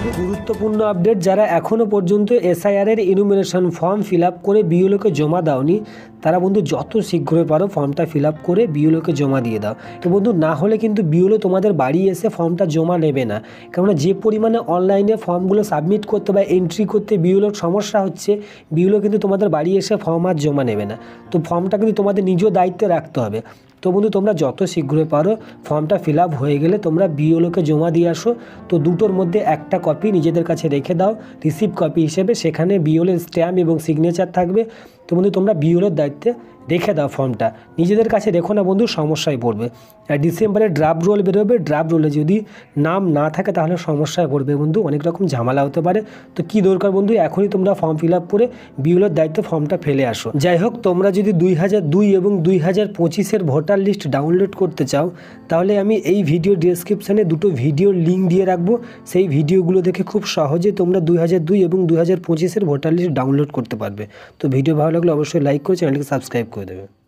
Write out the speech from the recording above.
গুরুত্বপূর্ণ আপডেট, যারা এখনও পর্যন্ত এসআইআর এর ইনুমিনেশন ফর্ম ফিল আপ করে বিএলওকে জমা দাওনি তারা বন্ধু যত শীঘ্রই পারো ফর্মটা ফিল আপ করে বিএলওকে জমা দিয়ে দাও। তো বন্ধু না হলে কিন্তু বিএলও তোমাদের বাড়ি এসে ফর্মটা জমা নেবে না, কেননা যে পরিমাণে অনলাইনে ফর্মগুলো সাবমিট করতে বা এন্ট্রি করতে বিএলওর সমস্যা হচ্ছে, বিএলও কিন্তু তোমাদের বাড়ি এসে ফর্ম আর জমা নেবে না। তো ফর্মটা কিন্তু তোমাদের নিজ দায়িত্বে রাখতে হবে। তো বন্ধু তোমরা যত শীঘ্রই পারো ফর্মটা ফিল আপ হয়ে গেলে তোমরা বিএলওকে জমা দিয়ে আসো। তো দুটোর মধ্যে একটা কপি নিজেদের কাছে রেখে দাও রিসিভ কপি হিসেবে, সেখানে বিএলওর স্ট্যাম্প এবং সিগনেচার থাকবে। তো বন্ধু তোমরা বিএলওর দায়িত্বে রেখে দাও, ফর্মটা নিজেদের কাছে রেখো না বন্ধু, সমস্যায় পড়বে। আর ডিসেম্বরে ড্রাফট রোল বেরোবে, ড্রাফট রোলে যদি নাম না থাকে তাহলে সমস্যায় পড়বে বন্ধু, অনেক রকম ঝামেলা হতে পারে। তো কি দরকার বন্ধু, এখনই তোমরা ফর্ম ফিল আপ করে বিএলওর দায়িত্বে ফর্মটা ফেলে আসো। যাই হোক, তোমরা যদি 2002 এবং 2025-এর ভোটার লিস্ট ডাউনলোড করতে চাও তাহলে আমি এই ভিডিও ডেসক্রিপশানে দুটো ভিডিওর লিঙ্ক দিয়ে রাখবো। সেই ভিডিওগুলো দেখে খুব সহজে তোমরা 2002 এবং 2025-এর ভোটার লিস্ট ডাউনলোড করতে পারবে। তো ভিডিও ভালো লাগলে অবশ্যই লাইক করে চ্যানেলকে সাবস্ক্রাইব করে দেবে।